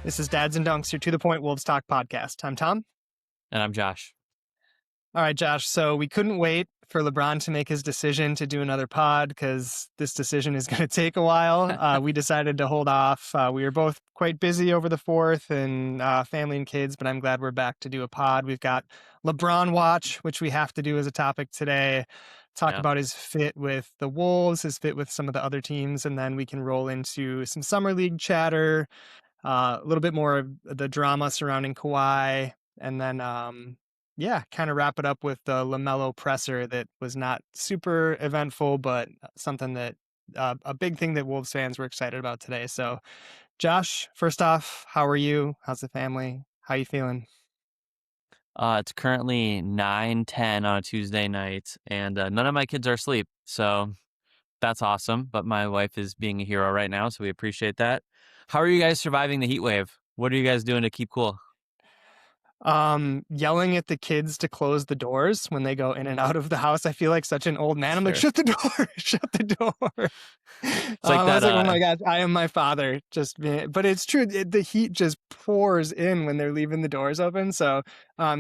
This is Dads and Dunks, your To The Point Wolves Talk podcast. I'm Tom. And I'm Josh. All right, Josh. So we couldn't wait for LeBron to make his decision to do another pod because this decision is going to take a while. We decided to hold off. We were both quite busy over the 4th and family and kids, but I'm glad we're back to do a pod. We've got LeBron Watch, which we have to do as a topic today. Talk about his fit with the Wolves, his fit with some of the other teams, and then we can roll into some summer league chatter, a little bit more of the drama surrounding Kawhi, and then kind of wrap it up with the LaMelo presser that was not super eventful, but something that a big thing that Wolves fans were excited about today. So, Josh, first off, how are you? How's the family? How you feeling? It's currently 9:10 on a Tuesday night, and none of my kids are asleep, so that's awesome. But my wife is being a hero right now, so we appreciate that. How are you guys surviving the heat wave? What are you guys doing to keep cool? Yelling at the kids to close the doors when they go in and out of the house. I feel like such an old man. I'm like, shut the door, shut the door. It's like that. I was like, oh my God, I am my father. But it's true. The heat just pours in when they're leaving the doors open. So,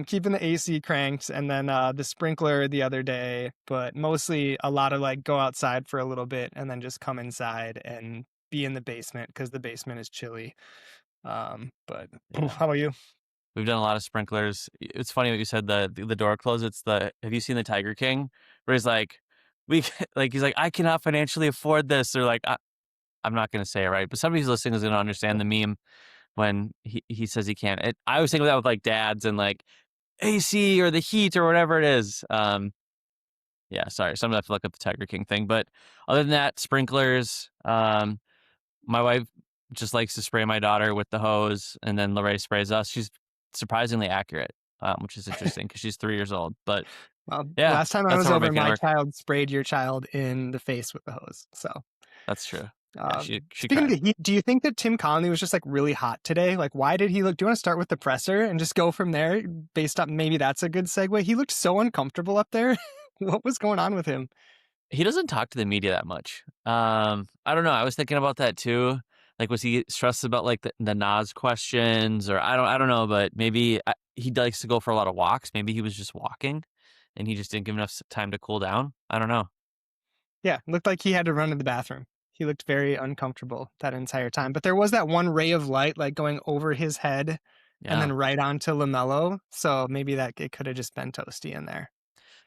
keeping the AC cranked, and then the sprinkler the other day. But mostly a lot of like go outside for a little bit and then just come inside and be in the basement because the basement is chilly. How about you? We've done a lot of sprinklers. It's funny what you said, the door close. Have you seen the Tiger King? Where he's like, he's like, I cannot financially afford this. Or like, I'm not going to say it right, but somebody who's listening is going to understand the meme when he says he can't. I always think of that with like dads and like AC or the heat or whatever it is. Yeah, sorry. Sometimes I have to look up the Tiger King thing. But other than that, sprinklers. My wife just likes to spray my daughter with the hose, and then Lorraine sprays us. She's surprisingly accurate, which is interesting because she's 3 years old. But yeah, last time I was over, my child sprayed your child in the face with the hose. So that's true. Yeah, she speaking of the heat, do you think that Tim Connelly was just like really hot today? Like, why did he look? Do you want to start with the presser and just go from there? Based on maybe that's a good segue. He looked so uncomfortable up there. What was going on with him? He doesn't talk to the media that much. I don't know. I was thinking about that too. Like, was he stressed about like the Nas questions, or I don't know, but maybe he likes to go for a lot of walks. Maybe he was just walking and he just didn't give enough time to cool down. I don't know. Yeah, looked like he had to run to the bathroom. He looked very uncomfortable that entire time. But there was that one ray of light like going over his head and then right onto LaMelo. So maybe that it could have just been toasty in there.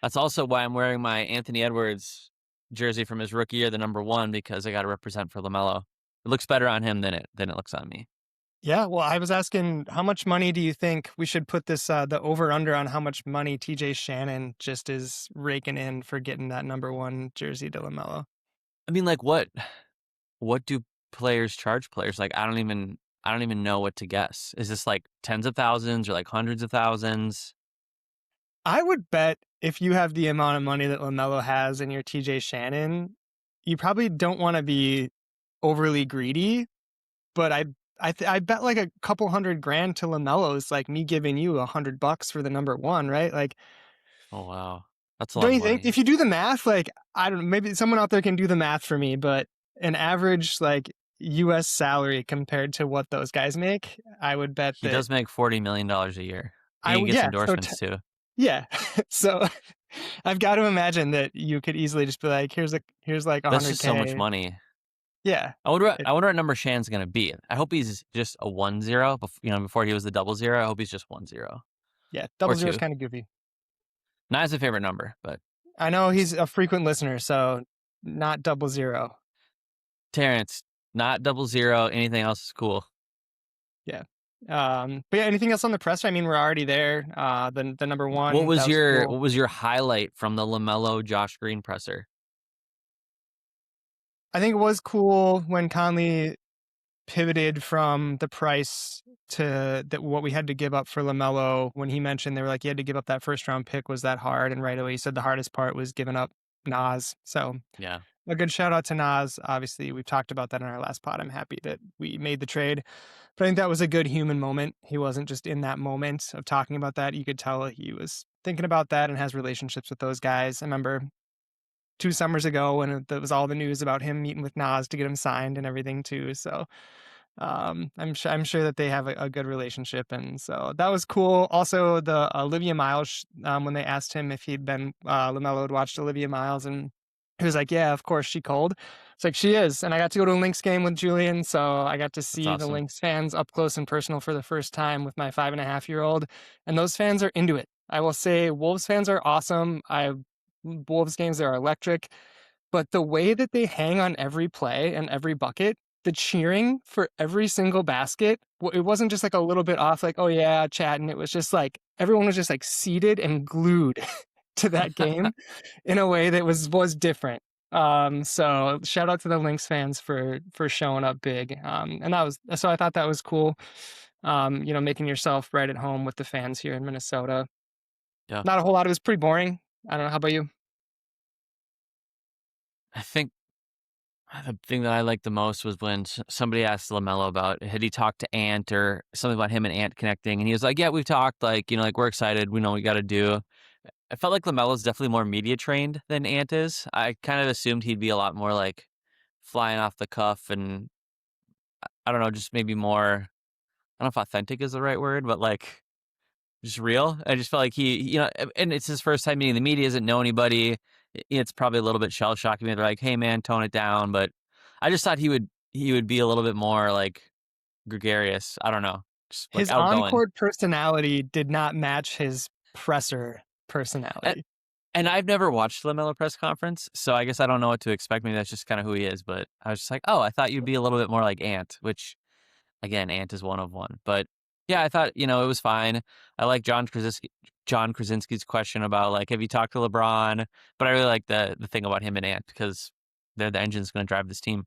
That's also why I'm wearing my Anthony Edwards jersey from his rookie year, the number 1, because I got to represent for LaMelo. It looks better on him than it looks on me. Yeah, well, I was asking, how much money do you think we should put this the over-under on how much money TJ Shannon just is raking in for getting that number 1 jersey to LaMelo? I mean, like what do players charge players? Like I don't even know what to guess. Is this like tens of thousands or like hundreds of thousands? I would bet if you have the amount of money that LaMelo has and you're TJ Shannon, you probably don't want to be overly greedy, but I bet like a couple $100,000 to LaMelo is like me giving you $100 for the number 1, right? Like, oh wow, that's a lot. Don't you of money. think? If you do the math, like I don't know, maybe someone out there can do the math for me, but an average like U.S. salary compared to what those guys make, I would bet he does make $40 million a year. And he gets endorsements too. Yeah, so I've got to imagine that you could easily just be like, here's like $100,000. That's just so much money. Yeah, I wonder what number Shan's gonna be. I hope he's just a 1-0. Before he was the 00. I hope he's just 1-0. Yeah, 00 is kind of goofy. Not his favorite number, but I know he's a frequent listener, so not 00. Terrence, not 00. Anything else is cool. Yeah. But yeah, anything else on the presser? I mean, we're already there. The number 1. What was your highlight from the LaMelo Josh Green presser? I think it was cool when Conley pivoted from the price to what we had to give up for LaMelo. When he mentioned they were like, you had to give up that first round pick. Was that hard? And right away he said the hardest part was giving up Nas. So yeah, a good shout out to Nas. Obviously, we've talked about that in our last pod. I'm happy that we made the trade. But I think that was a good human moment. He wasn't just in that moment of talking about that. You could tell he was thinking about that and has relationships with those guys. I remember 2 summers ago when it was all the news about him meeting with Nas to get him signed and everything too. So I'm sure that they have a good relationship, and so that was cool. Also, the Olivia Miles, when they asked him if he'd been LaMelo had watched Olivia Miles, and he was like, "Yeah, of course, she cold." It's like she is, and I got to go to a Lynx game with Julian, so I got to That's see the awesome. Lynx fans up close and personal for the first time with my 5.5-year-old, and those fans are into it. I will say, Wolves fans are awesome. Wolves games are electric, but the way that they hang on every play and every bucket, the cheering for every single basket, it wasn't just like a little bit off, like, oh yeah, chatting. It was just like everyone was just like seated and glued to that game in a way that was different. So shout out to the Lynx fans for showing up big. And that was so I thought that was cool. Making yourself right at home with the fans here in Minnesota. Yeah. Not a whole lot. It was pretty boring. I don't know. How about you? I think the thing that I liked the most was when somebody asked LaMelo about had he talked to Ant or something about him and Ant connecting, and he was like, "Yeah, we've talked. Like, like we're excited. We know what we got to do." I felt like LaMelo's definitely more media trained than Ant is. I kind of assumed he'd be a lot more like flying off the cuff, and I don't know, just maybe more. I don't know if authentic is the right word, but like just real. I just felt like and it's his first time meeting the media, doesn't know anybody. It's probably a little bit shell shocking. They're like, "Hey man, tone it down." But I just thought he would be a little bit more like gregarious. I don't know, just like His outgoing. on-court personality did not match his presser And, personality. and I've never watched the LaMelo press conference, so I guess I don't know what to expect. Maybe that's just kind of who he is. But I was just like, oh, I thought you'd be a little bit more like Ant, which again, Ant is one of one. But yeah, I thought, it was fine. I like John Krasinski's question about like, have you talked to LeBron? But I really like the thing about him and Ant because they're the engines going to drive this team.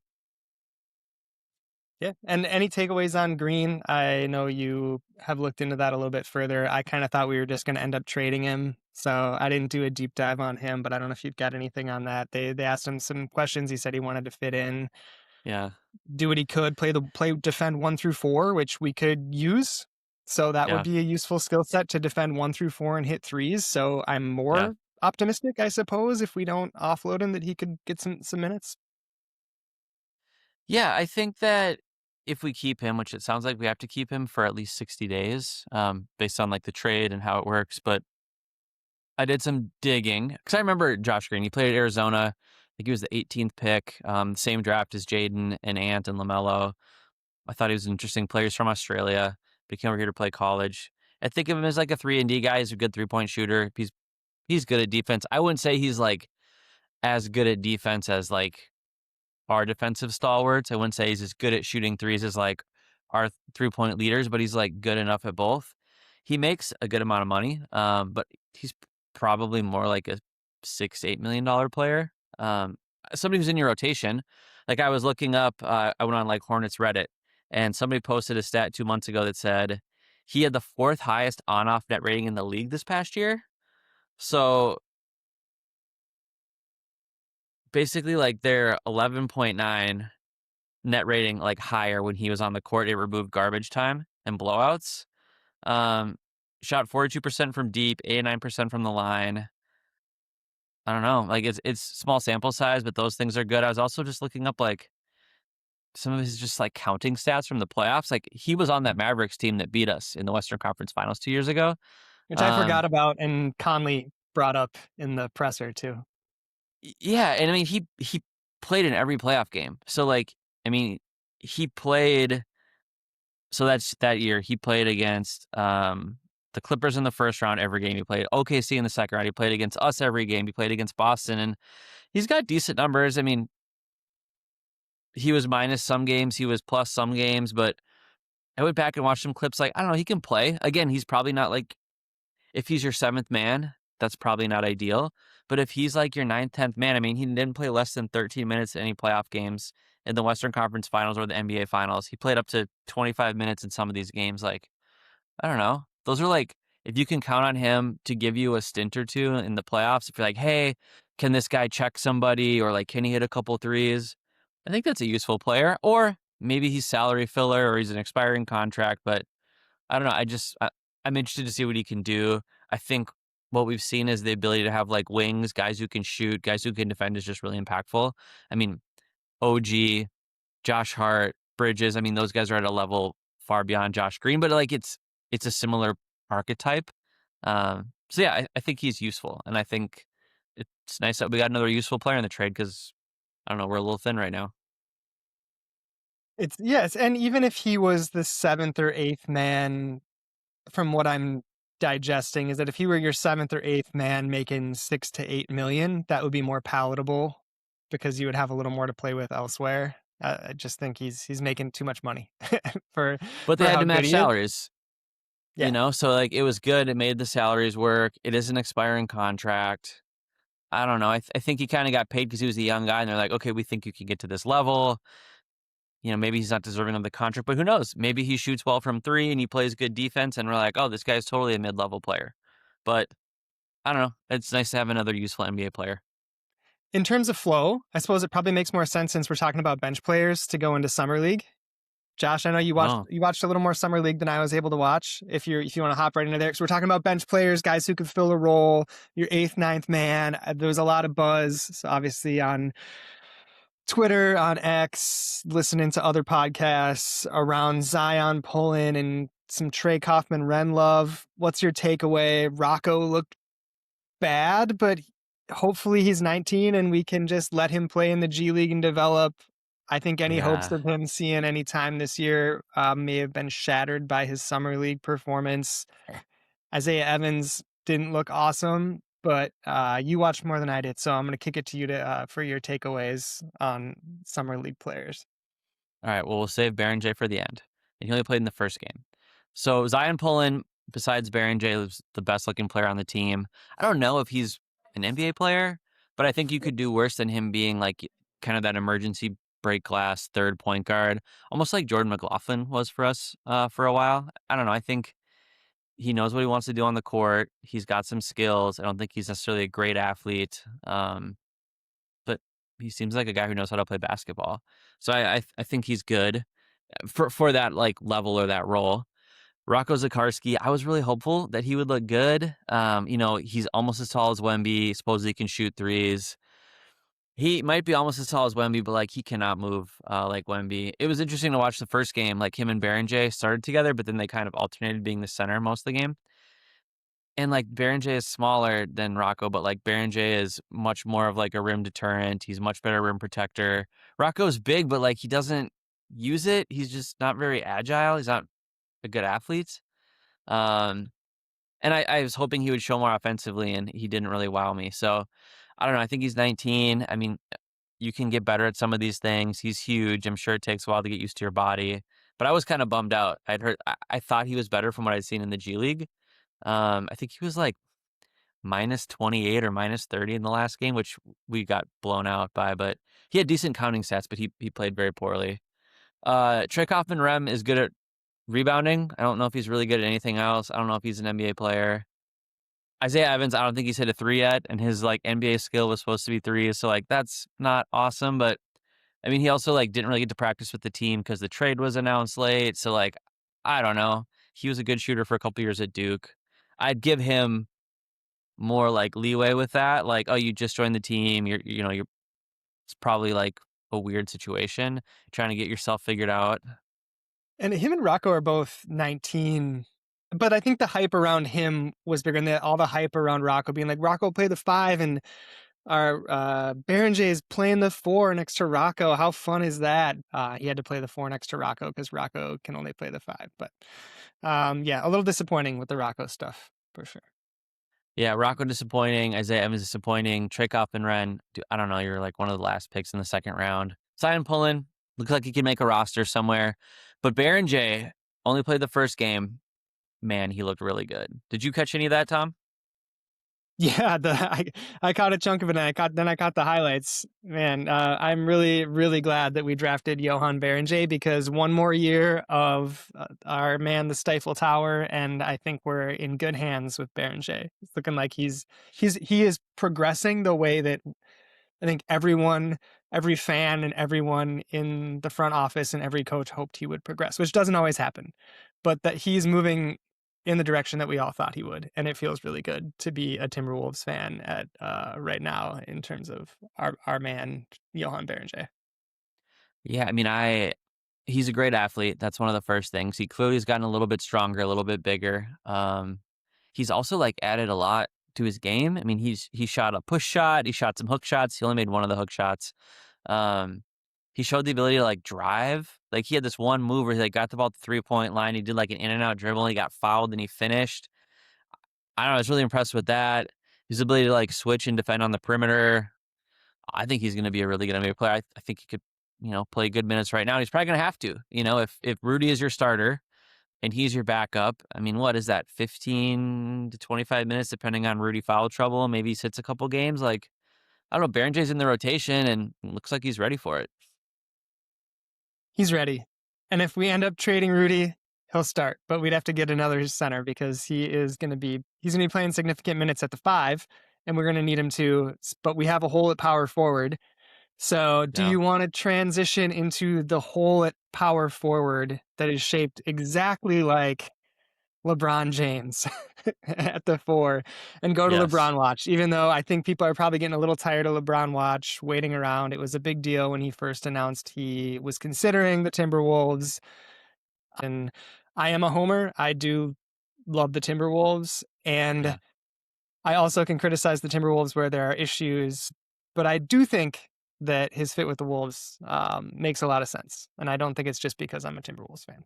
Yeah. And any takeaways on Green? I know you have looked into that a little bit further. I kind of thought we were just going to end up trading him. So I didn't do a deep dive on him, but I don't know if you've got anything on that. They asked him some questions. He said he wanted to fit in, Yeah, do what he could, defend 1 through 4, which we could use. So that would yeah, be a useful skill set to defend 1 through 4 and hit threes. So I'm yeah, more optimistic, I suppose, if we don't offload him, that he could get some minutes. yeah. I think that if we keep him, which it sounds like we have to keep him for at least 60 days, based on like the trade and how it works. But I did some digging because I remember Josh Green. He played at Arizona. I think he was the 18th pick, same draft as Jaden and Ant and LaMelo. I thought he was an interesting player. He's from Australia, but he came over here to play college. I think of him as like a 3-and-D guy. He's a good 3-point shooter. He's good at defense. I wouldn't say he's like as good at defense as like our defensive stalwarts. I wouldn't say he's as good at shooting threes as like our 3-point leaders, but he's like good enough at both. He makes a good amount of money, but he's probably more like a $6-8 million player. Somebody who's in your rotation. Like I was looking up, I went on like Hornets Reddit, and somebody posted a stat 2 months ago that said he had the fourth highest on-off net rating in the league this past year. So basically, like their 11.9 net rating, like higher when he was on the court. It removed garbage time and blowouts. Um, Shot 42% from deep, 89% from the line. I don't know. Like it's small sample size, but those things are good. I was also just looking up like some of his just like counting stats from the playoffs. Like he was on that Mavericks team that beat us in the Western Conference Finals 2 years ago. Which I forgot Um, about, and Connelly brought up in the presser too. yeah, and I mean he played in every playoff game. So like I mean he played. So that's that year he played against the Clippers in the first round every game. He played OKC in the second round. He played against us every game. He played against Boston, and he's got decent numbers. I mean, he was minus some games, he was plus some games, but I went back and watched some clips. Like I don't know, he can play. Again, he's probably not like if he's your seventh man, that's probably not ideal. But if he's like your ninth, 10th man, I mean, he didn't play less than 13 minutes in any playoff games in the Western Conference Finals or the NBA Finals. He played up to 25 minutes in some of these games. Like I don't know. Those are like, if you can count on him to give you a stint or two in the playoffs, if you're like, hey, can this guy check somebody or like, can he hit a couple threes? I think that's a useful player. Or maybe he's salary filler or he's an expiring contract. But I don't know. I'm interested to see what he can do. I think what we've seen is the ability to have like wings, guys who can shoot, guys who can defend is just really impactful. I mean, OG, Josh Hart, Bridges. I mean, those guys are at a level far beyond Josh Green, but like it's a similar archetype. So yeah, I think he's useful, and I think it's nice that we got another useful player in the trade because I don't know, we're a little thin right now. It's yes, and even if he was the seventh or eighth man, from what I'm digesting, is that if he were your seventh or eighth man making 6 to 8 million, that would be more palatable because you would have a little more to play with elsewhere. I just think he's making too much money for But they for had how to good match he is. salaries, Yeah. so like it was good. It made the salaries work. It is an expiring contract. I don't know. I think he kind of got paid because he was a young guy, and they're like, okay, we think you can get to this level. Maybe he's not deserving of the contract, but who knows? Maybe he shoots well from three and he plays good defense, and we're like, oh, this guy's totally a mid-level player. But I don't know. It's nice to have another useful NBA player. In terms of flow, I suppose it probably makes more sense since we're talking about bench players to go into summer league. Josh, I know Oh, you watched a little more summer league than I was able to watch. If you want to hop right into there, so we're talking about bench players, guys who could fill a role, your eighth, ninth man. There was a lot of buzz, so obviously on Twitter, on X, listening to other podcasts around Zion pulling and some Trey Kaufman Ren love. What's your takeaway? Rocco looked bad, but hopefully he's 19 and we can just let him play in the G League and develop. I think any hopes yeah. of him seeing any time this year may have been shattered by his summer league performance. Isaiah Evans didn't look awesome, but you watched more than I did, so I'm going to kick it to you to for your takeaways on summer league players. All right. Well, we'll save Baron J for the end. And he only played in the first game. So Zion Pullen, besides Baron J, was the best looking player on the team. I don't know if he's an NBA player, but I think you could do worse than him being like kind of that emergency break glass third point guard, almost like Jordan McLaughlin was for us for a while. I don't know. I think he knows what he wants to do on the court. He's got some skills. I don't think he's necessarily a great athlete, but he seems like a guy who knows how to play basketball. So I think he's good for that like level or that role. Rocco Zakarski, I was really hopeful that he would look good. He's almost as tall as Wemby. Supposedly he can shoot threes. He might be almost as tall as Wemby, but like he cannot move like Wemby. It was interesting to watch the first game. Like him and Baron J started together, but then they kind of alternated being the center most of the game. And like Baron J is smaller than Rocco, but like Baron J is much more of like a rim deterrent. He's much better rim protector. Rocco's big, but like he doesn't use it. He's just not very agile. He's not a good athlete. Um, and I was hoping he would show more offensively, and he didn't really wow me. So I don't know. I think he's 19. I mean, you can get better at some of these things. He's huge. I'm sure it takes a while to get used to your body. But I was kind of bummed out. I thought he was better from what I'd seen in the G League. I think he was like minus 28 or minus 30 in the last game, which we got blown out by. But he had decent counting stats, but he played very poorly. Trey Kaufman Rem is good at rebounding. I don't know if he's really good at anything else. I don't know if he's an NBA player. Isaiah Evans, I don't think he's hit a three yet, and his like NBA skill was supposed to be threes, so like that's not awesome. But I mean, he also like didn't really get to practice with the team because the trade was announced late. So like, I don't know. He was a good shooter for a couple years at Duke. I'd give him more like leeway with that. Like, oh, you just joined the team. You're it's probably like a weird situation, trying to get yourself figured out. And him and Rocco are both 19, but I think the hype around him was bigger than all the hype around Rocco being like, Rocco play the five and our Baron J is playing the four next to Rocco. How fun is that? He had to play the four next to Rocco because Rocco can only play the five. But yeah, a little disappointing with the Rocco stuff for sure. Yeah, Rocco disappointing. Isaiah Evans disappointing. Trey Kaufman Ren, I don't know. You're like one of the last picks in the second round. Zion Pullen looks like he can make a roster somewhere. But Baron J only played the first game. Man, he looked really good. Did you catch any of that, Tom? Yeah, I caught a chunk of it, and I caught the highlights. Man, I'm really glad that we drafted Johan Berenger because one more year of our man, the Stifle Tower, and I think we're in good hands with Berenger. It's looking like he is progressing the way that I think every fan, and everyone in the front office and every coach hoped he would progress, which doesn't always happen, but that he's moving in the direction that we all thought he would. And it feels really good to be a Timberwolves fan at right now in terms of our man, Johan Berenger. Yeah, I mean, He's a great athlete. That's one of the first things. He clearly has gotten a little bit stronger, a little bit bigger. He's also like added a lot to his game. I mean, he shot a push shot, he shot some hook shots. He only made one of the hook shots. Um, he showed the ability to like drive. Like he had this one move where he like got the ball at the 3-point line. He did like an in and out dribble. He got fouled and he finished. I don't know. I was really impressed with that. His ability to like switch and defend on the perimeter. I think he's going to be a really good NBA player. I think he could, play good minutes right now. He's probably going to have to. If Rudy is your starter and he's your backup, I mean, what is that? 15 to 25 minutes, depending on Rudy foul trouble. Maybe he sits a couple games. Like I don't know. Baron J's in the rotation and looks like he's ready for it. He's ready. And if we end up trading Rudy, he'll start. But we'd have to get another center because he's going to be playing significant minutes at the 5, and we're going to need him to. But we have a hole at power forward. So do Yeah. you want to transition into the hole at power forward that is shaped exactly like LeBron James at the 4 and go to Yes. LeBron watch, even though I think people are probably getting a little tired of LeBron watch waiting around. It was a big deal when he first announced he was considering the Timberwolves. And I am a homer. I do love the Timberwolves. And Yeah. I also can criticize the Timberwolves where there are issues. But I do think that his fit with the Wolves makes a lot of sense. And I don't think it's just because I'm a Timberwolves fan.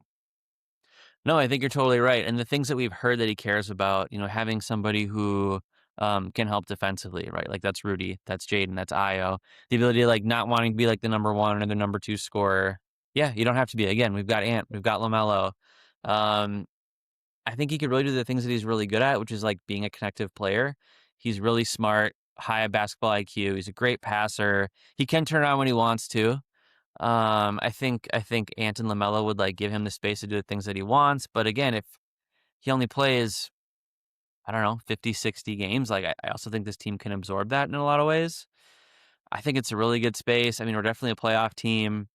No, I think you're totally right. And the things that we've heard that he cares about, having somebody who can help defensively, right? Like that's Rudy, that's Jaden, that's Io. The ability to like not wanting to be like the number 1 or the number 2 scorer. Yeah, you don't have to be. Again, we've got Ant, we've got LaMelo. Um, I think he could really do the things that he's really good at, which is like being a connective player. He's really smart, high basketball IQ. He's a great passer. He can turn on when he wants to. I think Ant and LaMelo would like give him the space to do the things that he wants. But again, if he only plays, I don't know, 50, 60 games, like I also think this team can absorb that in a lot of ways. I think it's a really good space. I mean, we're definitely a playoff team.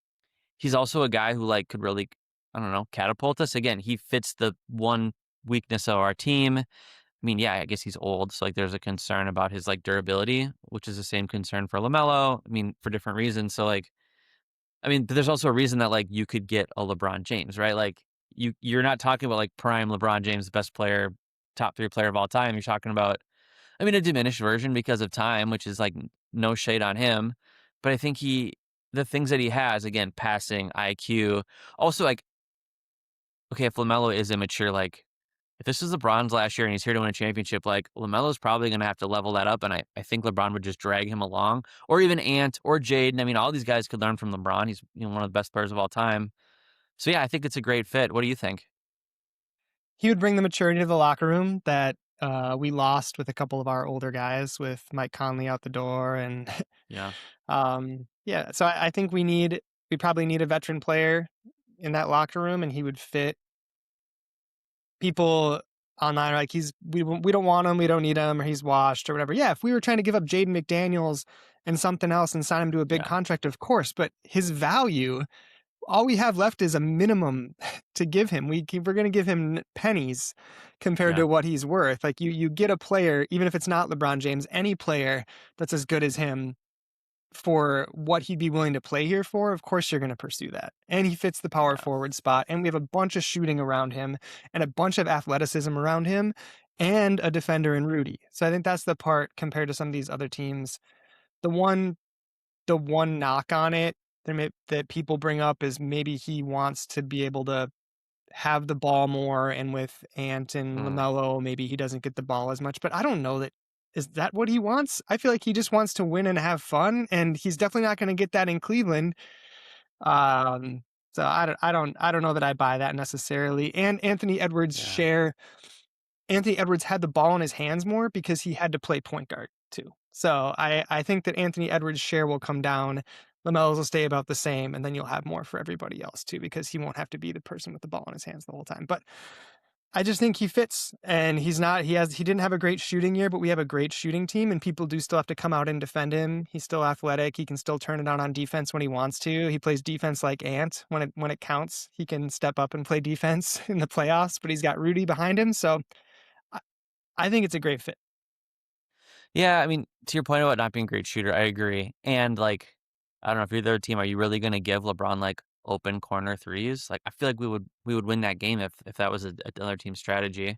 He's also a guy who like could really, I don't know, catapult us. Again, he fits the one weakness of our team. I mean, yeah, I guess he's old, so like there's a concern about his like durability, which is the same concern for LaMelo. I mean, for different reasons. So like I mean, there's also a reason that like you could get a LeBron James, right? Like you're not talking about like prime LeBron James, the best player, top 3 player of all time. You're talking about, I mean, a diminished version because of time, which is like no shade on him. But I think the things that he has, again, passing, IQ, also like, okay, if LaMelo is immature, like if this is LeBron's last year and he's here to win a championship, like LaMelo's probably going to have to level that up. And I think LeBron would just drag him along, or even Ant or Jaden. I mean, all these guys could learn from LeBron. He's one of the best players of all time. So yeah, I think it's a great fit. What do you think? He would bring the maturity to the locker room that we lost with a couple of our older guys, with Mike Conley out the door. And Yeah. yeah, so I think we probably need a veteran player in that locker room, and he would fit. People online are like, we don't want him, we don't need him, or he's washed or whatever. Yeah, if we were trying to give up Jaden McDaniels and something else and sign him to a big Yeah. contract, of course, but his value, all we have left is a minimum to give him. We're going to give him pennies compared Yeah. to what he's worth. Like you get a player, even if it's not LeBron James, any player that's as good as him for what he'd be willing to play here for, of course you're going to pursue that. And he fits the power Yeah. forward spot. And we have a bunch of shooting around him and a bunch of athleticism around him and a defender in Rudy. So I think that's the part compared to some of these other teams. The one knock on it that people bring up is maybe he wants to be able to have the ball more, and with Ant and Mm. LaMelo, maybe he doesn't get the ball as much. But I don't know that is that what he wants. I feel like he just wants to win and have fun, and he's definitely not going to get that in Cleveland. Um, so I don't know that I buy that necessarily. And Yeah. Anthony Edwards had the ball in his hands more because he had to play point guard too. So I think that Anthony Edwards' share will come down. LaMelo's will stay about the same, and then you'll have more for everybody else too, because he won't have to be the person with the ball in his hands the whole time. But I just think he fits, and he didn't have a great shooting year, but we have a great shooting team, and people do still have to come out and defend him. He's still athletic. He can still turn it on defense when he wants to. He plays defense like Ant when it counts. He can step up and play defense in the playoffs, but he's got Rudy behind him. So I, I think it's a great fit. Yeah. I mean, to your point about not being a great shooter, I agree. And like, I don't know if you're the other team, are you really going to give LeBron like open corner threes. Like I feel like we would win that game if that was another team strategy.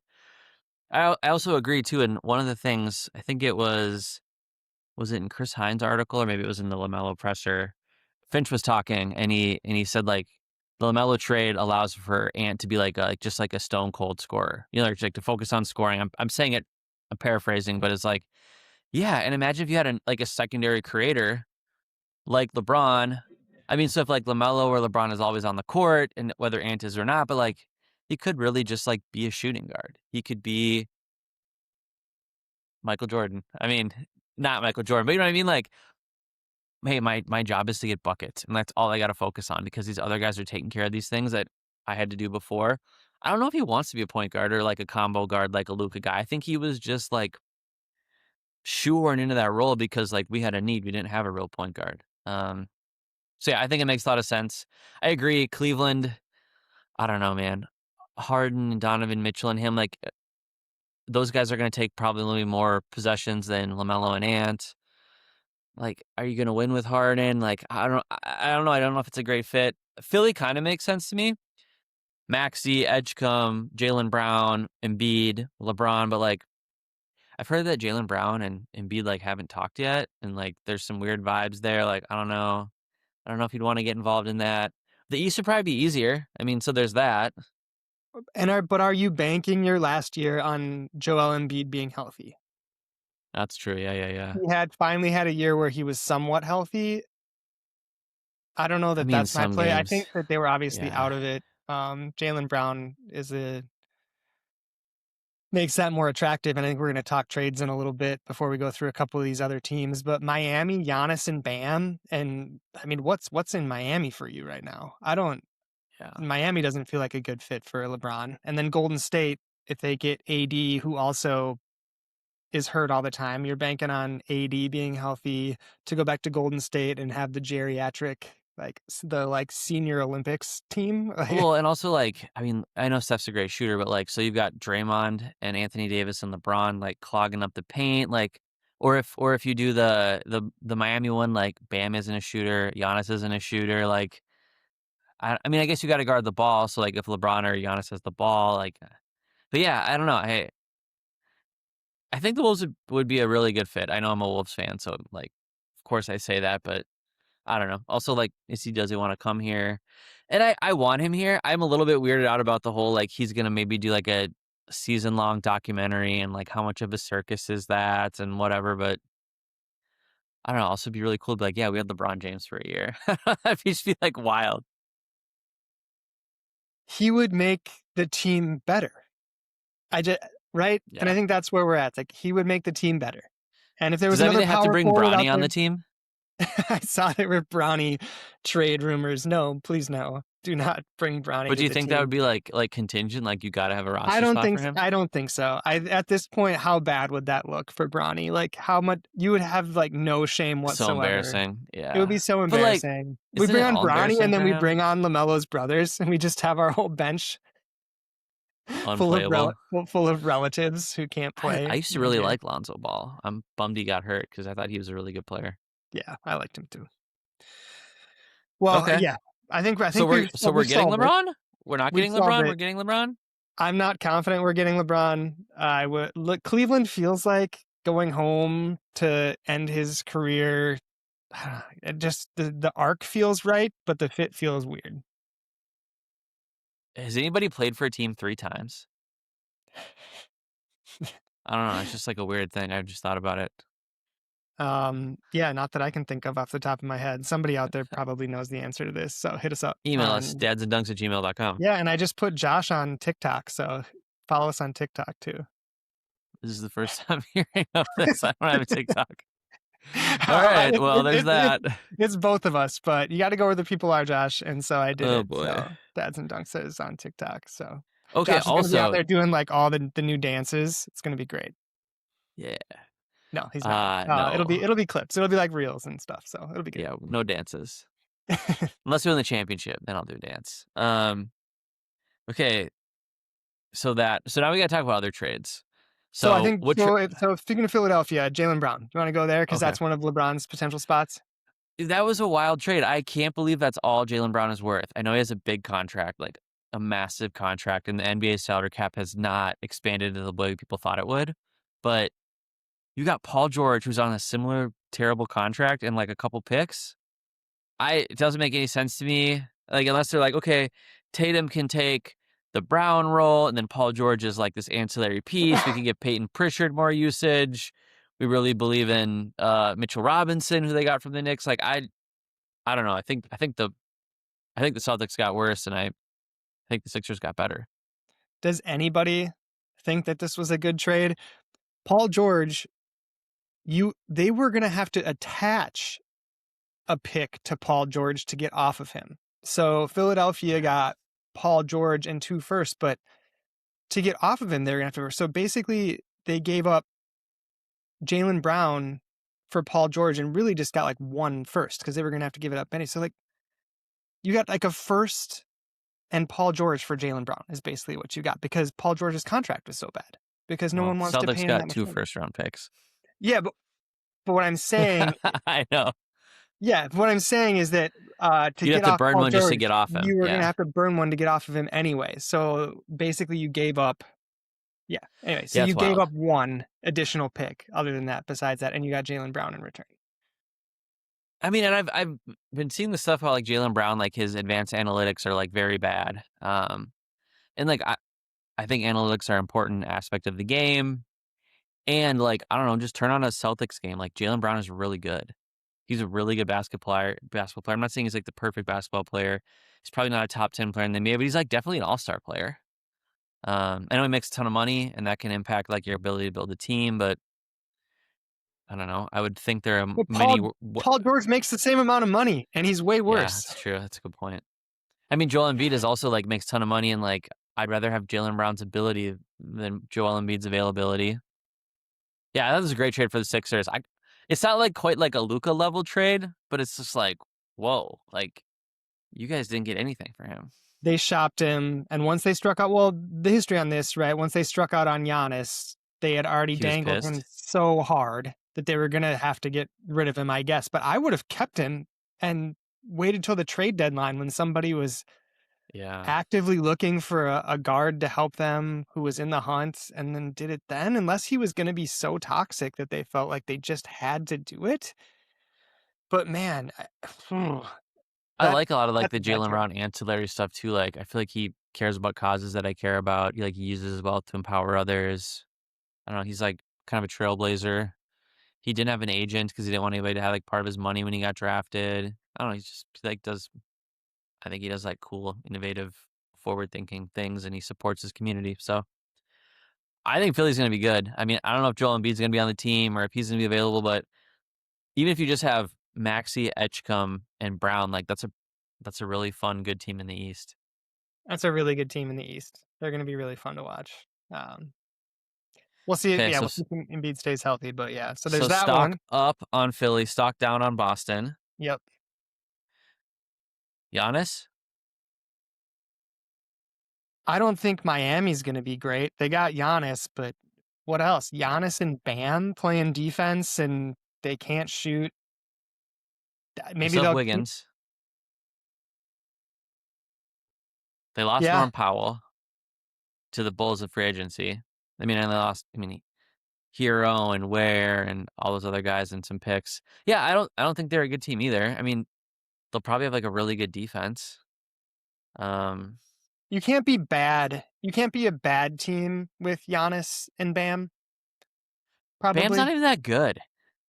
I also agree too. And one of the things I think was it in Chris Hines' article or maybe it was in the LaMelo presser. Finch was talking and he said like the LaMelo trade allows for Ant to be like just like a stone cold scorer. You know, like to focus on scoring. I'm saying it, I'm paraphrasing, but it's like, yeah. And imagine if you had like a secondary creator like LeBron. I mean, so if like LaMelo or LeBron is always on the court, and whether Ant is or not, but like he could really just like be a shooting guard. He could be Michael Jordan. I mean, not Michael Jordan, but you know what I mean? Like, hey, my job is to get buckets, and that's all I got to focus on because these other guys are taking care of these things that I had to do before. I don't know if he wants to be a point guard or like a combo guard, like a Luka guy. I think he was just like shoehorned into that role because like we had a need. We didn't have a real point guard. So yeah, I think it makes a lot of sense. I agree. Cleveland, I don't know, man. Harden and Donovan Mitchell and him, like those guys are going to take probably more possessions than LaMelo and Ant. Like, are you going to win with Harden? Like, I don't know. I don't know if it's a great fit. Philly kind of makes sense to me. Maxey, Edgecombe, Jaylen Brown, Embiid, LeBron, but like, I've heard that Jaylen Brown and Embiid like haven't talked yet, and like, there's some weird vibes there. Like, I don't know. I don't know if you'd want to get involved in that. The East would probably be easier. I mean, so there's that. But are you banking your last year on Joel Embiid being healthy? That's true. Yeah. He had finally had a year where he was somewhat healthy. I don't know I that mean, that's my some play. I games. think that they were obviously Yeah. out of it. Jaylen Brown makes that more attractive, and I think we're going to talk trades in a little bit before we go through a couple of these other teams. But Miami, Giannis and Bam, and I mean, what's in Miami for you right now? Yeah. Miami doesn't feel like a good fit for LeBron. And then Golden State, if they get AD, who also is hurt all the time, you're banking on AD being healthy to go back to Golden State and have the geriatric, like senior Olympics team. Well, and also like, I mean, I know Steph's a great shooter, but like, so you've got Draymond and Anthony Davis and LeBron like clogging up the paint, like, or if you do the Miami one, like Bam isn't a shooter, Giannis isn't a shooter, like, I mean, I guess you got to guard the ball. So like, if LeBron or Giannis has the ball, like, but yeah, I don't know. I think the Wolves would be a really good fit. I know I'm a Wolves fan, so like, of course I say that, but I don't know. Also, like, does he want to come here? And I want him here. I'm a little bit weirded out about the whole, like, he's going to maybe do like a season-long documentary and like how much of a circus is that and whatever. But I don't know. Also be really cool to be like, yeah, we had LeBron James for a year. That'd just be like wild. He would make the team better. Right? And I Yeah. think that's where we're at. Like, he would make the team better. And if there Does was that mean another they have to power bring forward out Bronny on there, the team? I saw there were Bronny trade rumors. No, please no. Do not bring Bronny But to do you the think that would team. be like contingent? Like you got to have a roster spot for him? I don't think so. At this point, how bad would that look for Bronny? Like, how much you would have like no shame So whatsoever. embarrassing. It would be Yeah. so But like, embarrassing. We isn't bring it on all Bronny and embarrassing then for we him? bring on LaMelo's brothers and we just have our whole bench Unplayable. full of relatives who can't play. I used to No really game. like Lonzo Ball. I'm bummed he got hurt because I thought he was a really good player. Yeah, I liked him too. Well, Okay. yeah, I So think we're we've getting solved it. LeBron? We're not We've getting solved LeBron? We're it. getting LeBron? I'm not confident we're getting LeBron. I would look. Cleveland feels like going home to end his career. It just the arc feels right, but the fit feels weird. Has anybody played for a team 3 times? I don't know. It's just like a weird thing. I've just thought about it. Yeah, not that I can think of off the top of my head. Somebody out there probably knows the answer to this, so hit us up Email us, on. dadsanddunks@gmail.com. Yeah, and I just put Josh on TikTok, so follow us on TikTok too. This is the first time hearing of this. I don't have a TikTok. All right. Well, there's that. It's both of us, but you got to go where the people are, Josh. And so I did Oh, it. boy. So Dads and Dunks is on TikTok. So Okay. Josh is going to be out Also, there doing like all the new dances. It's going to be great. yeah. No, he's not. No. It'll be clips. It'll be like reels and stuff. So it'll be good. Yeah. No dances. Unless we win the championship, then I'll do a dance. Okay. So now we got to talk about other trades. So I think what? so. Speaking of Philadelphia, Jaylen Brown. Do you want to go there because Okay. that's one of LeBron's potential spots? That was a wild trade. I can't believe that's all Jaylen Brown is worth. I know he has a big contract, like a massive contract, and the NBA salary cap has not expanded in the way people thought it would. But you got Paul George, who's on a similar terrible contract, and like a couple picks. It doesn't make any sense to me. Like, unless they're like, okay, Tatum can take the Brown role, and then Paul George is like this ancillary piece. We can give Peyton Pritchard more usage. We really believe in Mitchell Robinson, who they got from the Knicks. Like, I don't know. I think the Celtics got worse, and I think the Sixers got better. Does anybody think that this was a good trade? Paul George, they were going to have to attach a pick to Paul George to get off of him. So Philadelphia got Paul George and 2 firsts, but to get off of him, they're going to have to. So basically, they gave up Jaylen Brown for Paul George and really just got like 1 first because they were going to have to give it up anyway. So like, you got like a first and Paul George for Jaylen Brown is basically what you got because Paul George's contract was so bad because no one wants to pay Celtics him got that much 2 money. first-round picks. Yeah, but what I'm saying, I know. yeah, what I'm saying is that to You'd get have to off burn Paul one just to George, get off him. you were going to Yeah. have to burn one to get off of him anyway. So basically, you gave up. Yeah. Anyway, so Yeah, you it's gave wild. up 1 additional pick other than that, besides that, and you got Jaylen Brown in return. I mean, and I've been seeing the stuff about like Jaylen Brown, like his advanced analytics are like very bad. And like I think analytics are an important aspect of the game. And like, I don't know, just turn on a Celtics game. Like Jaylen Brown is really good. He's a really good basketball player. I'm not saying he's like the perfect basketball player. He's probably not a top 10 player in the NBA, but he's like definitely an all-star player. I know he makes a ton of money and that can impact like your ability to build a team, but I don't know. I would think there are But many. Paul George makes the same amount of money, and he's way Yeah, worse. that's true. That's a good point. I mean, Joel Embiid is also like makes a ton of money, and like I'd rather have Jaylen Brown's ability than Joel Embiid's availability. Yeah, that was a great trade for the Sixers. It's not like quite like a Luka level trade, but it's just like, whoa, like you guys didn't get anything for him. They shopped him, and once they struck out, well, the history on this, right? Once they struck out on Giannis, they had already He was dangled him pissed. so hard that they were going to have to get rid of him, I guess. But I would have kept him and waited till the trade deadline when somebody was Yeah. actively looking for a guard to help them who was in the hunt and then did it then, unless he was going to be so toxic that they felt like they just had to do it. But man, I like a lot of like that's the a bad Jaylen trade. Brown ancillary stuff too. Like I feel like he cares about causes that I care about. He uses his wealth to empower others. I don't know. He's like kind of a trailblazer. He didn't have an agent because he didn't want anybody to have like part of his money when he got drafted. I don't know. He's just like does. I think he does like cool, innovative, forward-thinking things, and he supports his community. So I think Philly's going to be good. I mean, I don't know if Joel Embiid's going to be on the team or if he's going to be available, but even if you just have Maxey, Etchcom, and Brown, like that's a really fun, good team in the East. That's a really good team in the East. They're going to be really fun to watch. We'll see. Okay, Yeah, we'll see if Embiid stays healthy. But yeah, so there's so that stock one. up on Philly, stock down on Boston. Yep. Giannis? I don't think Miami's going to be great. They got Giannis, but what else? Giannis and Bam playing defense, and they can't shoot. They Maybe still have they'll keep. Wiggins. They lost Yeah, Norm Powell to the Bulls of free agency. I mean, and they lost. I mean, Hero and Ware and all those other guys and some picks. Yeah, I don't think they're a good team either. I mean, they'll probably have like a really good defense. you can't be bad. You can't be a bad team with Giannis and Bam. Bam's Probably. not even that good.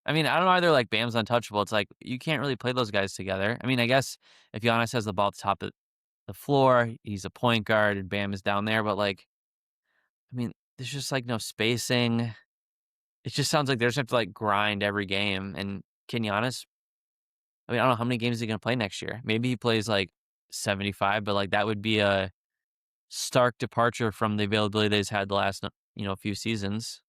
I mean, I don't know either. Like Bam's untouchable. It's like you can't really play those guys together. I mean, I guess if Giannis has the ball at the top of the floor, he's a point guard and Bam is down there. But like, I mean, there's just like no spacing. It just sounds like they just have to like grind every game. And can Giannis? I mean, I don't know how many games is he gonna play next year. Maybe he plays like 75, but like that would be a stark departure from the availability that he's had the last few seasons.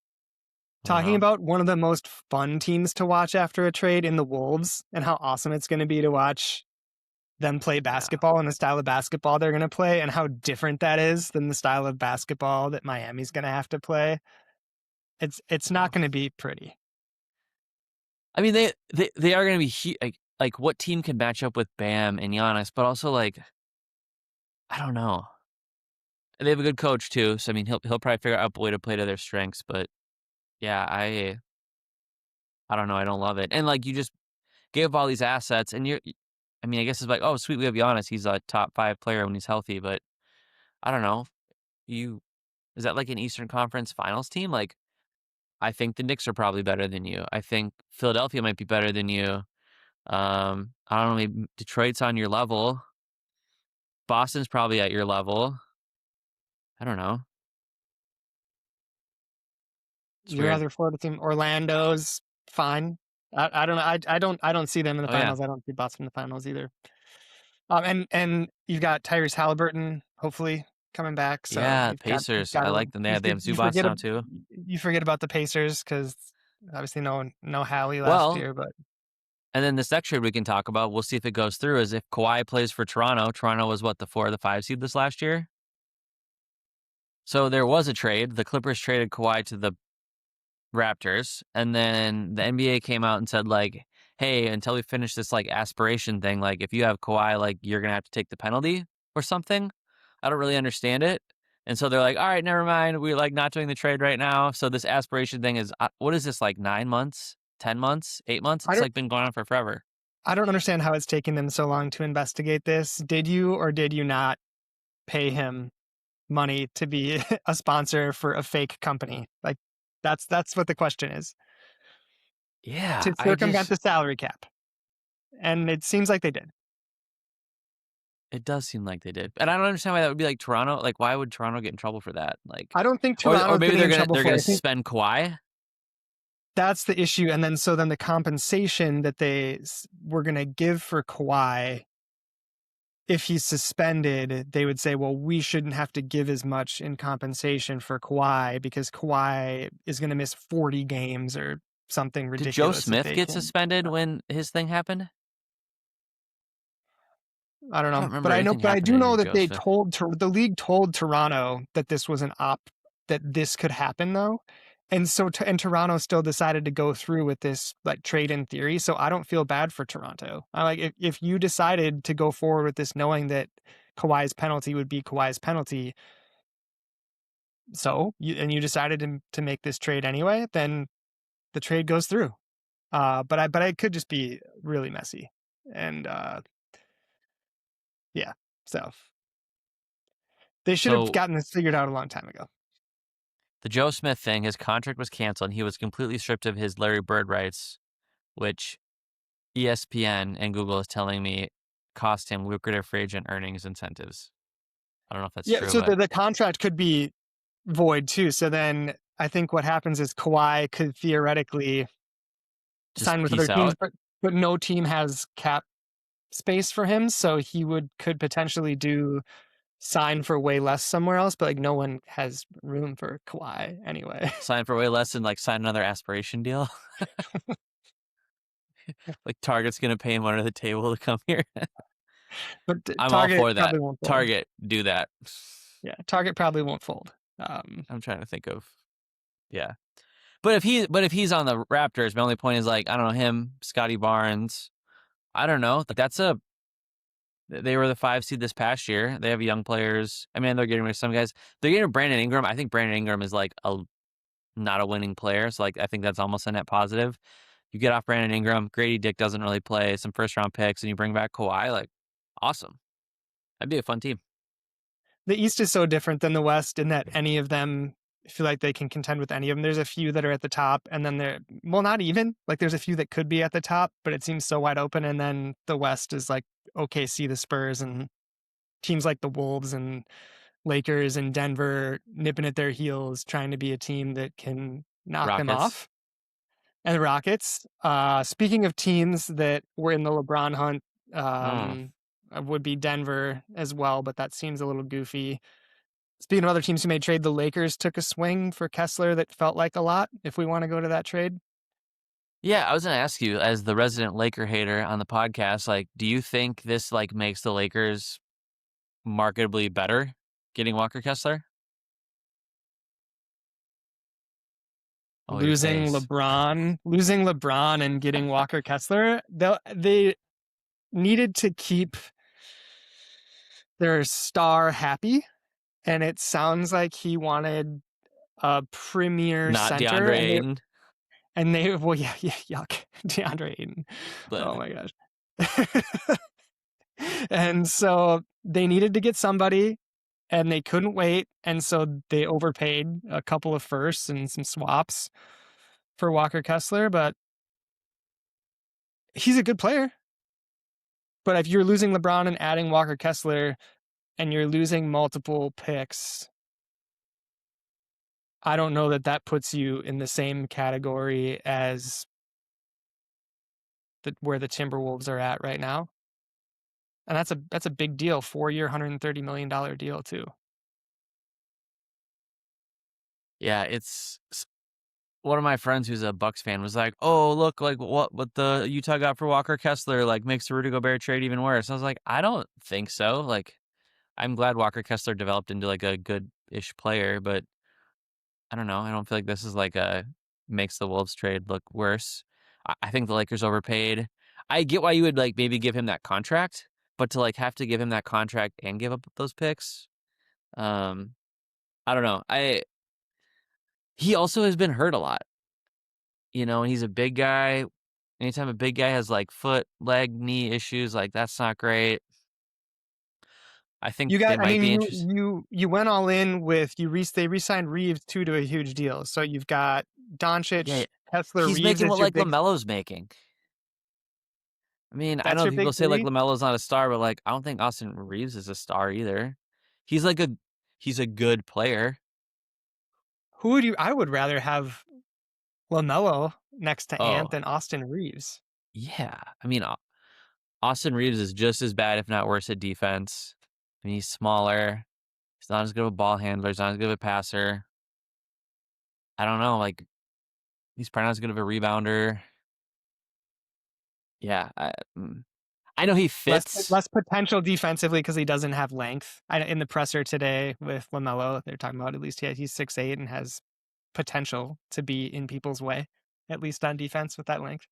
I don't Talking know. about one of the most fun teams to watch after a trade in the Wolves and how awesome it's going to be to watch them play Yeah. basketball and the style of basketball they're going to play and how different that is than the style of basketball that Miami's going to have to play. It's not Oh. going to be pretty. I mean, they are going to be like like what team can match up with Bam and Giannis, but also like I don't know. They have a good coach too, so I mean he'll probably figure out a way to play to their strengths. But yeah, I don't know. I don't love it. And like you just gave up all these assets, and I mean, I guess it's like, oh sweet, we have Giannis. He's a top 5 player when he's healthy, but I don't know. You is that like an Eastern Conference Finals team? Like I think the Knicks are probably better than you. I think Philadelphia might be better than you. I don't know. Maybe Detroit's on your level. Boston's probably at your level. I don't know. It's Your weird. other Florida team, Orlando's fine. I don't know. I don't see them in the Oh yeah, finals. I don't see Boston in the finals either. And you've got Tyrese Halliburton hopefully coming back. So yeah. you've Pacers. got I to like them. They have you Zubats forget now too. you forget about the Pacers because obviously no Hallie last Well, year, but and then this next trade we can talk about. We'll see if it goes through. Is if Kawhi plays for Toronto. Toronto was what, the 4 or the 5 seed this last year. So there was a trade. The Clippers traded Kawhi to the Raptors, and then the NBA came out and said like, "Hey, until we finish this like aspiration thing, like if you have Kawhi, like you're gonna have to take the penalty or something." I don't really understand it, and so they're like, "All right, never mind. We're like not doing the trade right now." So this aspiration thing is what is this, like 9 months, 10 months, 8 months? I It's don't like been going on for forever. I don't understand how it's taking them so long to investigate this. Did you or did you not pay him money to be a sponsor for a fake company? Like that's what the question is. Yeah, To circumvent the salary cap. And it seems like they did. it does seem like they did, and I don't understand why that would be like Toronto. Like, why would Toronto get in trouble for that? Like, I don't think or Toronto's maybe getting in trouble they're for it. gonna I think suspend Kawhi. that's the issue. And then the compensation that they were going to give for Kawhi, if he's suspended, they would say, well, we shouldn't have to give as much in compensation for Kawhi because Kawhi is going to miss 40 games or something Did Joe ridiculous if Smith they get can. suspended when his thing happened? I don't I don't know, remember anything but I do happening know to that Joe Smith. the league told Toronto that this was that this could happen though. And so, and Toronto still decided to go through with this like trade in theory. So I don't feel bad for Toronto. I like if you decided to go forward with this, knowing that Kawhi's penalty would be Kawhi's penalty. So you decided to make this trade anyway, then the trade goes through. But I could just be really messy. And yeah, so they should have So gotten this figured out a long time ago. the Joe Smith thing, his contract was canceled and he was completely stripped of his Larry Bird rights, which ESPN and Google is telling me cost him lucrative free agent earnings incentives. I don't know if that's Yeah, true, so but the contract could be void too. So then I think what happens is Kawhi could theoretically just sign with other peace teams, out. but no team has cap space for him. So he could potentially sign for way less somewhere else, but like no one has room for Kawhi anyway. Sign for way less and like sign another aspiration deal. Like Target's gonna pay him under the table to come here. But I'm all Target for that. probably won't fold. Target, do that. Yeah, Target probably won't fold. I'm trying to think of, yeah. But if he's on the Raptors, my only point is like, I don't know, him, Scotty Barnes. I don't know. Like they were the 5 seed this past year. They have young players. I mean, they're getting rid of some guys. They're getting rid of Brandon Ingram. I think Brandon Ingram is like not a winning player. So like I think that's almost a net positive. You get off Brandon Ingram, Grady Dick doesn't really play, some first round picks, and you bring back Kawhi, like awesome. That'd be a fun team. The East is so different than the West in that any of them feel like they can contend with any of them. There's a few that are at the top, and then not even. Like there's a few that could be at the top, but it seems so wide open. And then the West is like OKC, the Spurs, and teams like the Wolves and Lakers and Denver nipping at their heels, trying to be a team that can knock them Rockets. off. And the Rockets. Speaking of teams that were in the LeBron hunt, would be Denver as well, but that seems a little goofy. Speaking of other teams who made trade, the Lakers took a swing for Kessler that felt like a lot, if we want to go to that trade. Yeah, I was gonna ask you, as the resident Laker hater on the podcast, like, do you think this like makes the Lakers marketably better getting Walker Kessler? Oh, your Losing face. LeBron and getting Walker Kessler. needed to keep their star happy, and it sounds like he wanted a premier Not center, DeAndre Ayton. and they well, yeah, yuck, DeAndre Ayton. But Oh my gosh. And so they needed to get somebody, and they couldn't wait, and so they overpaid a couple of firsts and some swaps for Walker Kessler, but he's a good player. But if you're losing LeBron and adding Walker Kessler and you're losing multiple picks, I don't know that that puts you in the same category as where the Timberwolves are at right now. And that's a big deal, 4-year, $130 million deal too. yeah, it's one of my friends who's a Bucks fan was like, "Oh, look, like what the Utah got for Walker Kessler like makes the Rudy Gobert trade even worse." I was like, I don't think so. Like, I'm glad Walker Kessler developed into like a good-ish player, but I don't know. I don't feel like this is like makes the Wolves trade look worse. I think the Lakers overpaid. I get why you would like maybe give him that contract, but to like have to give him that contract and give up those picks, I don't know. He also has been hurt a lot, and he's a big guy. Anytime a big guy has like foot, leg, knee issues, like that's not great. I think You they got, I might mean, be interested. you went all in with they re-signed Reeves too to a huge deal. So you've got Yeah, Doncic, Kessler, he's Reeves making as what your like big. LaMelo's making. I mean, I That's know your people big say like three. LaMelo's not a star, but like I don't think Austin Reeves is a star either. He's like he's a good player. Who would you? I would rather have LaMelo next to Ant Oh, than Austin Reeves. yeah. I mean, Austin Reeves is just as bad, if not worse, at defense. I mean, he's smaller. He's not as good of a ball handler. He's not as good of a passer. I don't know. Like, he's probably not as good of a rebounder. Yeah. I know he fits. Less potential defensively because he doesn't have length. In the presser today with LaMelo, they're talking about at least he's 6'8" and has potential to be in people's way, at least on defense with that length.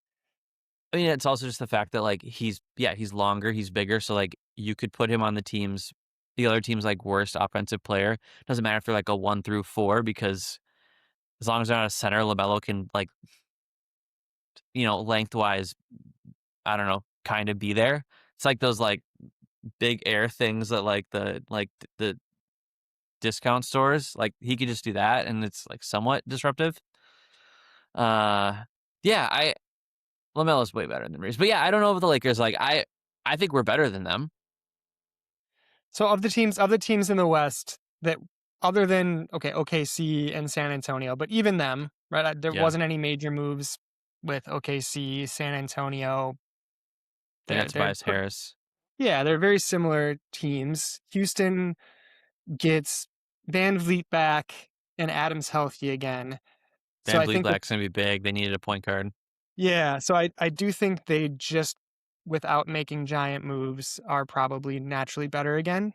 I mean, it's also just the fact that like he's longer, he's bigger, so like you could put him on the other team's like worst offensive player. Doesn't matter if they're like a 1 through 4 because as long as they're not a center, LaMelo can like lengthwise, I don't know, kind of be there. It's like those like big air things that like the discount stores, like he could just do that and it's like somewhat disruptive. Yeah, LaMelo's way better than Reeves. But yeah, I don't know if the Lakers like I think we're better than them. So of the teams in the West that other than OKC and San Antonio, but even them, right? There Yeah. wasn't any major moves with OKC, San Antonio. They got They're Tobias Harris. yeah, they're very similar teams. Houston gets Van Vliet back and Adams healthy again. So Van I Vliet think Black's gonna be big. They needed a point guard. so I do think they just without making giant moves are probably naturally better again.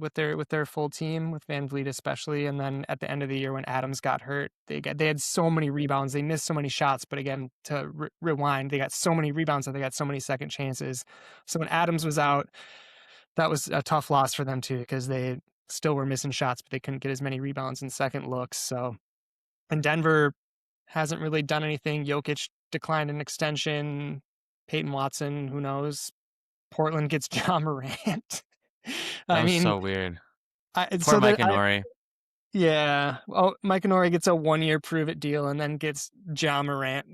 With their full team, with Van Vliet especially, and then at the end of the year when Adams got hurt, they had so many rebounds, they missed so many shots. But again, to rewind, they got so many rebounds that they got so many second chances. So when Adams was out, that was a tough loss for them too because they still were missing shots, but they couldn't get as many rebounds and second looks. So and Denver hasn't really done anything. Jokic declined an extension. Peyton Watson, who knows? Portland gets John Morant. That I was mean, so weird. Poor so Mike that and Nori. yeah. Well, Mike Nori gets a 1-year prove it deal and then gets John Morant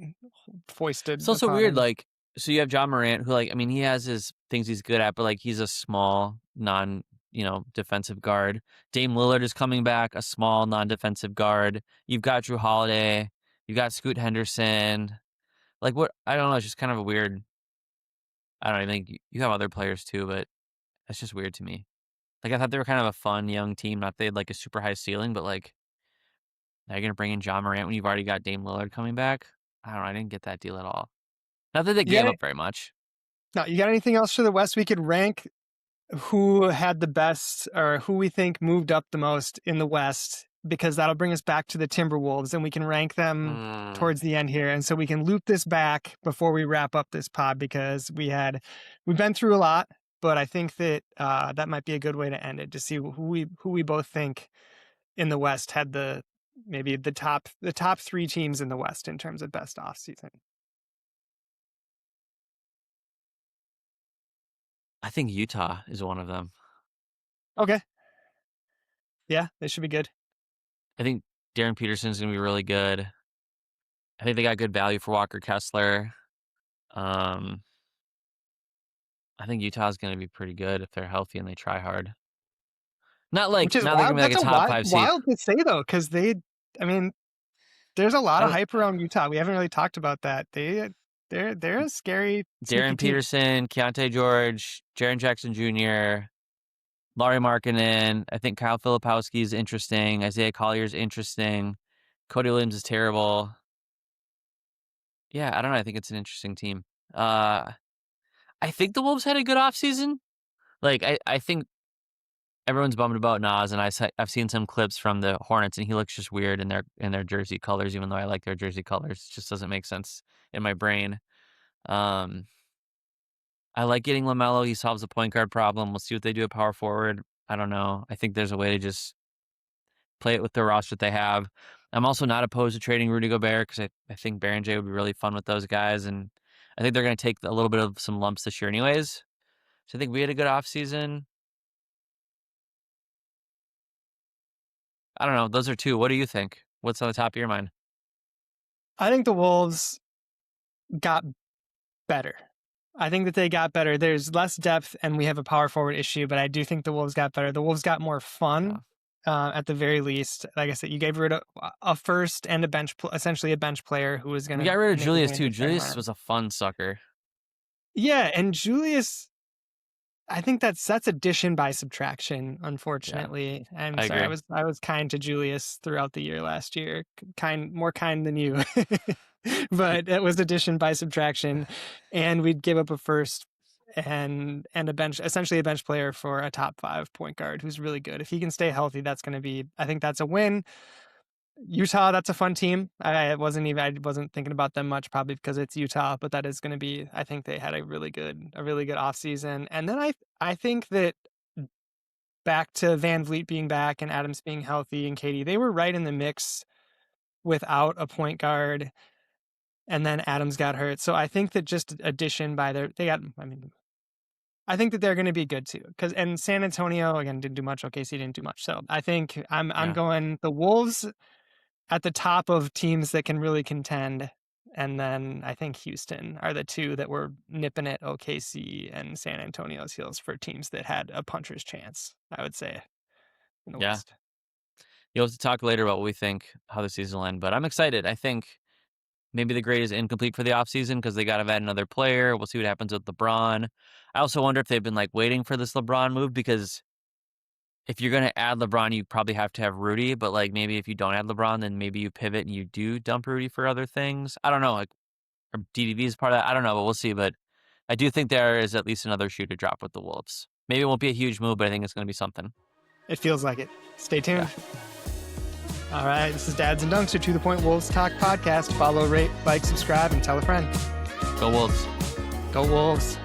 It's foisted also upon weird, him. like so you have John Morant who like I mean he has his things he's good at, but like he's a small defensive guard. Dame Lillard is coming back, a small non-defensive guard. You've got Drew Holiday, you've got Scoot Henderson. Like what I don't know, it's just kind of a weird I don't know, I think you have other players too, but that's just weird to me. Like I thought they were kind of a fun young team, not they had like a super high ceiling, but like now you're gonna bring in John Morant when you've already got Dame Lillard coming back. I don't know, I didn't get that deal at all. Not that they You gave got up very much. no, you got anything else for the West we could rank who had the best or who we think moved up the most in the West because that'll bring us back to the Timberwolves, and we can rank them towards the end here. And so we can loop this back before we wrap up this pod, because we've been through a lot, but I think that that might be a good way to end it, to see who we both think in the West had maybe the top 3 teams in the West in terms of best offseason. I think Utah is one of them. Okay. Yeah, they should be good. I think Darren Peterson's going to be really good. I think they got good value for Walker Kessler. I think Utah's going to be pretty good if they're healthy and they try hard. Not like, Which is not wild. like a top 5 seed. Wild to say though, because there's a lot of hype around Utah. We haven't really talked about that. They're a scary. Darren Peterson, Keontae George, Jaren Jackson Jr., Lauri Markkanen. I think Kyle Filipowski is interesting. Isaiah Collier's interesting. Cody Williams is terrible. Yeah, I don't know. I think it's an interesting team. I think the Wolves had a good offseason. Like, I think everyone's bummed about Nas, and I've seen some clips from the Hornets, and he looks just weird in their jersey colors, even though I like their jersey colors. It just doesn't make sense in my brain. I like getting LaMelo. He solves the point guard problem. We'll see what they do at power forward. I don't know. I think there's a way to just play it with the roster that they have. I'm also not opposed to trading Rudy Gobert, because I think Baron J would be really fun with those guys, and I think they're going to take a little bit of some lumps this year anyways. So I think we had a good offseason. I don't know. Those are 2. What do you think? What's on the top of your mind? I think the Wolves got better. I think that they got better. There's less depth, and we have a power forward issue, but I do think the Wolves got better. The Wolves got more fun, at the very least. Like I said, you gave rid of a first and essentially a bench player who was going to. You got rid of Julius too. Julius was a fun sucker. Yeah, and Julius, I think that's addition by subtraction, unfortunately. Yeah, I'm sorry, agree. I was kind to Julius throughout the year last year. More kind than you. But it was addition by subtraction, and we'd give up a first and a bench, essentially a bench player for a top 5 point guard who's really good. If he can stay healthy, I think that's a win. Utah, that's a fun team. I wasn't thinking about them much, probably because it's Utah, but that is going to be, I think they had a really good offseason. And then I think that back to Van Vliet being back and Adams being healthy and Katie, they were right in the mix without a point guard. And then Adams got hurt. So I think that just addition by I think that they're going to be good too. And San Antonio, again, didn't do much. OKC didn't do much. So I think I'm going the Wolves at the top of teams that can really contend. And then I think Houston are the 2 that were nipping at OKC and San Antonio's heels for teams that had a puncher's chance, I would say, in the West. You'll have to talk later about what we think, how the season will end. But I'm excited. I think maybe the grade is incomplete for the offseason because they got to add another player. We'll see what happens with LeBron. I also wonder if they've been waiting for this LeBron move, because if you're going to add LeBron, you probably have to have Rudy. But maybe if you don't add LeBron, then maybe you pivot and you do dump Rudy for other things. I don't know. Or DDV is part of that. I don't know, but we'll see. But I do think there is at least another shoe to drop with the Wolves. Maybe it won't be a huge move, but I think it's going to be something. It feels like it. Stay tuned. All right, this is Dads and Dunks, your To The Point Wolves Talk podcast. Follow, rate, like, subscribe, and tell a friend. Go Wolves. Go Wolves.